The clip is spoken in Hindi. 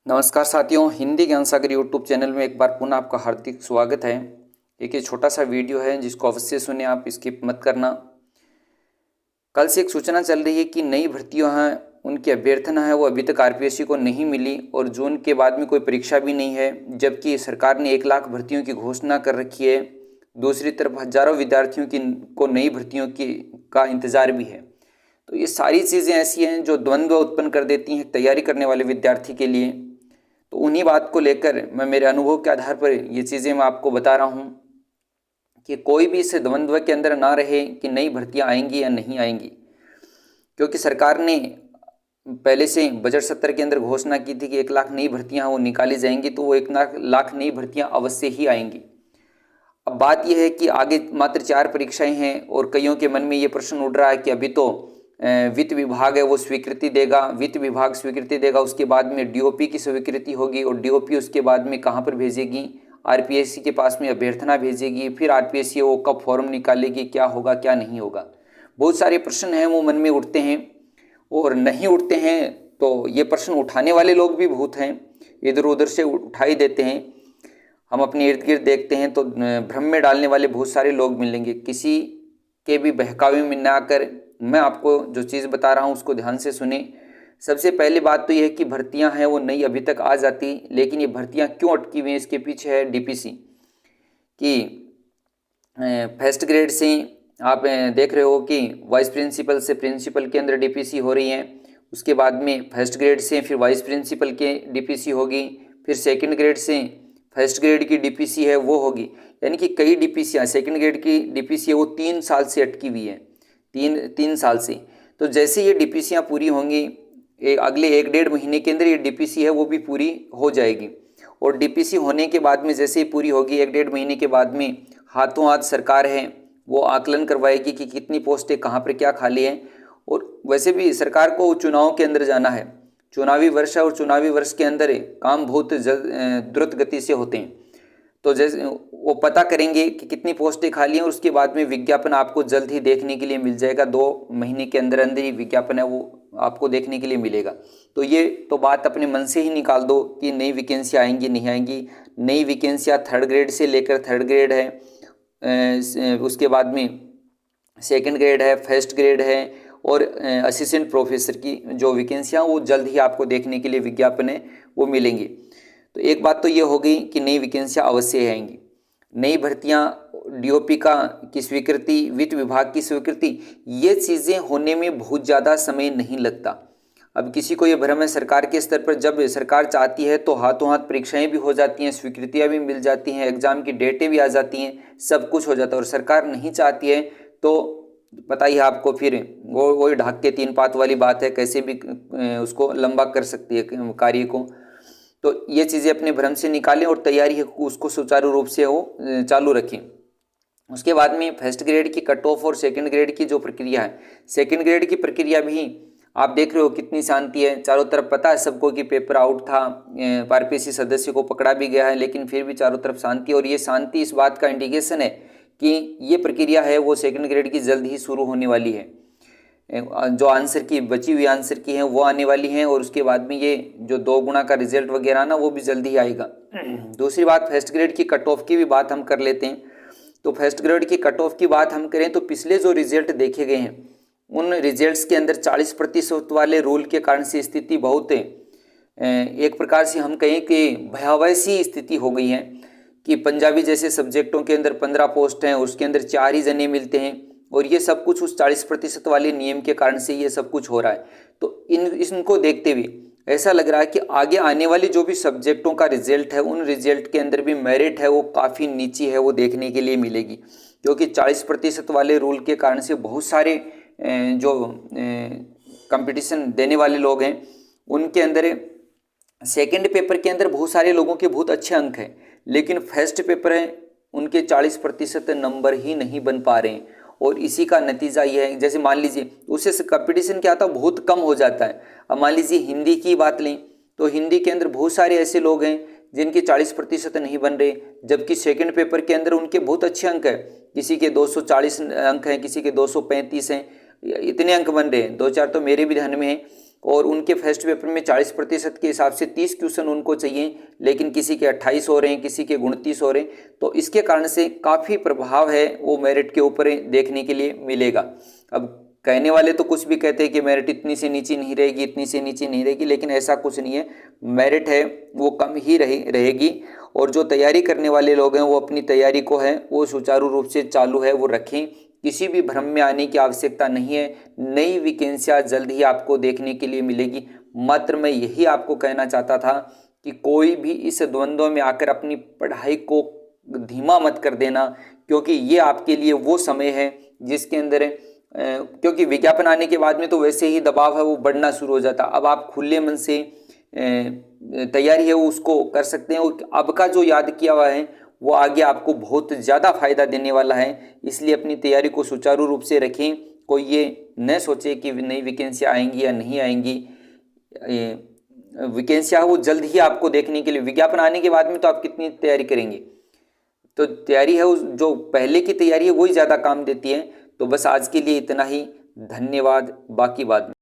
नमस्कार साथियों, हिंदी ज्ञान सागर यूट्यूब चैनल में एक बार पुनः आपका हार्दिक स्वागत है। एक ये छोटा सा वीडियो है जिसको अवश्य सुने, आप स्किप मत करना। कल से एक सूचना चल रही है कि नई भर्तियां हैं, उनकी अभ्यर्थना है वो अभी तक आरपीएससी को नहीं मिली और जून के बाद में कोई परीक्षा भी नहीं है, जबकि सरकार ने 1 लाख भर्तियों की घोषणा कर रखी है। दूसरी तरफ हजारों विद्यार्थियों को नई भर्तियों का इंतजार भी है। तो ये सारी चीज़ें ऐसी हैं जो द्वंद्व उत्पन्न कर देती हैं तैयारी करने वाले विद्यार्थी के लिए। तो उन्हीं बात को लेकर मैं मेरे अनुभव के आधार पर ये चीज़ें मैं आपको बता रहा हूँ कि कोई भी इस द्वंद्व के अंदर ना रहे कि नई भर्तियाँ आएंगी या नहीं आएंगी, क्योंकि सरकार ने पहले से बजट सत्र के अंदर घोषणा की थी कि 1 लाख नई भर्तियाँ वो निकाली जाएंगी, तो वो 1 लाख नई भर्तियाँ अवश्य ही आएंगी। अब बात यह है कि आगे मात्र 4 परीक्षाएं हैं और कईयों के मन में ये प्रश्न उठ रहा है कि अभी तो वित्त विभाग है वो स्वीकृति देगा, वित्त विभाग स्वीकृति देगा, उसके बाद में डीओपी की स्वीकृति होगी और डीओपी उसके बाद में कहाँ पर भेजेगी, आरपीएससी के पास में अभ्यर्थना भेजेगी, फिर आरपीएससी वो कब फॉर्म निकालेगी, क्या होगा क्या नहीं होगा। बहुत सारे प्रश्न हैं वो मन में उठते हैं और नहीं उठते हैं तो ये प्रश्न उठाने वाले लोग भी बहुत हैं, इधर उधर से उठा ही देते हैं। हम अपने इर्द गिर्द देखते हैं तो भ्रम में डालने वाले बहुत सारे लोग मिलेंगे। किसी के भी बहकावे में ना आकर मैं आपको जो चीज़ बता रहा हूँ उसको ध्यान से सुने। सबसे पहली बात तो यह है कि भर्तियां हैं वो नई अभी तक आ जाती, लेकिन ये भर्तियां क्यों अटकी हुई हैं, इसके पीछे है डीपीसी कि फर्स्ट ग्रेड से आप देख रहे हो कि वाइस प्रिंसिपल से प्रिंसिपल के अंदर डीपीसी हो रही है, उसके बाद में फर्स्ट ग्रेड से फिर वाइस प्रिंसिपल के डीपीसी होगी, फिर सेकेंड ग्रेड से फर्स्ट ग्रेड की डीपीसी है वो होगी। यानी कि कई डीपीसी, सेकेंड ग्रेड की डीपीसी है वो 3 साल से अटकी हुई है, तीन साल से। तो जैसे ये डीपीसीयाँ पूरी होंगी अगले 1-1.5 महीने के अंदर ये डीपीसी है वो भी पूरी हो जाएगी। और डीपीसी होने के बाद में जैसे ही पूरी होगी 1-1.5 महीने के बाद में हाथों हाथ सरकार है वो आकलन करवाएगी कि कितनी पोस्टें कहाँ पर क्या खाली हैं। और वैसे भी सरकार को चुनाव के अंदर जाना है, चुनावी वर्ष है और चुनावी वर्ष के अंदर काम बहुत द्रुत गति से होते हैं। तो जैसे वो पता करेंगे कि कितनी पोस्टें खाली हैं और उसके बाद में विज्ञापन आपको जल्द ही देखने के लिए मिल जाएगा। 2 महीने के अंदर अंदर ही विज्ञापन है वो आपको देखने के लिए मिलेगा। तो ये तो बात अपने मन से ही निकाल दो कि नई वैकेंसी आएंगी नहीं आएंगी। नई वैकेंसियाँ 3rd ग्रेड से लेकर 3rd ग्रेड है, उसके बाद में 2nd ग्रेड है, 1st ग्रेड है और असिस्टेंट प्रोफेसर की जो वैकेंसियाँ वो जल्द ही आपको देखने के लिए विज्ञापन है वो मिलेंगे। तो एक बात तो ये हो गई कि नई वैकेंसियाँ अवश्य आएंगी। नई भर्तियाँ, डीओपी की स्वीकृति, वित्त विभाग की स्वीकृति, ये चीज़ें होने में बहुत ज़्यादा समय नहीं लगता। अब किसी को ये भ्रम है सरकार के स्तर पर जब सरकार चाहती है तो हाथों हाथ परीक्षाएं भी हो जाती हैं, स्वीकृतियाँ भी मिल जाती हैं, एग्जाम की डेटें भी आ जाती हैं, सब कुछ हो जाता है। और सरकार नहीं चाहती है तो पता ही है आपको, फिर वही ढाक के 3 पात वाली बात है, कैसे भी उसको लंबा कर सकती है कार्य को। तो ये चीज़ें अपने भ्रम से निकालें और तैयारी है उसको सुचारू रूप से वो चालू रखें। उसके बाद में फर्स्ट ग्रेड की कट ऑफ और सेकंड ग्रेड की जो प्रक्रिया है, सेकंड ग्रेड की प्रक्रिया भी आप देख रहे हो कितनी शांति है। चारों तरफ पता है सबको कि पेपर आउट था, आरपीएससी सदस्य को पकड़ा भी गया है, लेकिन फिर भी चारों तरफ शांति। और ये शांति इस बात का इंडिकेशन है कि ये प्रक्रिया है वो सेकंड ग्रेड की जल्द ही शुरू होने वाली है। जो आंसर की बची हुई आंसर की हैं वो आने वाली हैं और उसके बाद में ये जो 2 गुना का रिजल्ट वगैरह ना वो भी जल्दी ही आएगा। दूसरी बात, फर्स्ट ग्रेड की कट ऑफ की भी बात हम कर लेते हैं। तो फर्स्ट ग्रेड की कट ऑफ की बात हम करें तो पिछले जो रिजल्ट देखे गए हैं उन रिजल्ट्स के अंदर 40% वाले रूल के कारण से स्थिति बहुत एक प्रकार से हम कहें कि भयावह सी स्थिति हो गई है कि पंजाबी जैसे सब्जेक्टों के अंदर 15 पोस्ट हैं, उसके अंदर 4 ही जने मिलते हैं और ये सब कुछ उस 40% वाले नियम के कारण से ये सब कुछ हो रहा है। तो इनको देखते हुए ऐसा लग रहा है कि आगे आने वाली जो भी सब्जेक्टों का रिजल्ट है उन रिजल्ट के अंदर भी मेरिट है वो काफ़ी नीची है वो देखने के लिए मिलेगी, क्योंकि 40% वाले रूल के कारण से बहुत सारे जो कंपटीशन देने वाले लोग हैं उनके अंदर सेकंड पेपर के अंदर बहुत सारे लोगों के बहुत अच्छे अंक हैं, लेकिन फर्स्ट पेपर है उनके 40% नंबर ही नहीं बन पा रहे हैं। और इसी का नतीजा ये है, जैसे मान लीजिए उससे कंपटीशन क्या था बहुत कम हो जाता है। अब मान लीजिए हिंदी की बात लें तो हिंदी के अंदर बहुत सारे ऐसे लोग हैं जिनके 40% नहीं बन रहे, जबकि सेकंड पेपर के अंदर उनके बहुत अच्छे अंक हैं, किसी के 240 अंक हैं, किसी के 235 हैं, इतने अंक बन रहे हैं। 2-4 तो मेरे भी ध्यान में हैं और उनके फर्स्ट पेपर में 40% के हिसाब से 30 क्वेश्चन उनको चाहिए, लेकिन किसी के 28 हो रहे हैं, किसी के 29 हो रहे हैं। तो इसके कारण से काफ़ी प्रभाव है वो मेरिट के ऊपर देखने के लिए मिलेगा। अब कहने वाले तो कुछ भी कहते हैं कि मेरिट इतनी से नीचे नहीं रहेगी, इतनी से नीचे नहीं रहेगी, लेकिन ऐसा कुछ नहीं है। मेरिट है वो कम ही रहेगी। और जो तैयारी करने वाले लोग हैं वो अपनी तैयारी को है वो सुचारू रूप से चालू है वो रखें। किसी भी भ्रम में आने की आवश्यकता नहीं है। नई वैकेंसियाँ जल्द ही आपको देखने के लिए मिलेगी। मात्र मैं यही आपको कहना चाहता था कि कोई भी इस द्वंद्व में आकर अपनी पढ़ाई को धीमा मत कर देना, क्योंकि ये आपके लिए वो समय है जिसके अंदर क्योंकि विज्ञापन आने के बाद में तो वैसे ही दबाव है वो बढ़ना शुरू हो जाता। अब आप खुले मन से तैयारी है वो उसको कर सकते हैं, और अब का जो याद किया हुआ है वो आगे आपको बहुत ज़्यादा फायदा देने वाला है। इसलिए अपनी तैयारी को सुचारू रूप से रखें। कोई ये न सोचे कि नई वैकेंसियाँ आएंगी या नहीं आएंगी। वैकेंसियाँ वो जल्द ही आपको देखने के लिए, विज्ञापन आने के बाद में तो आप कितनी तैयारी करेंगे। तो तैयारी है जो पहले की तैयारी है वही ज़्यादा काम देती है। तो बस आज के लिए इतना ही। धन्यवाद। बाकी बाद में।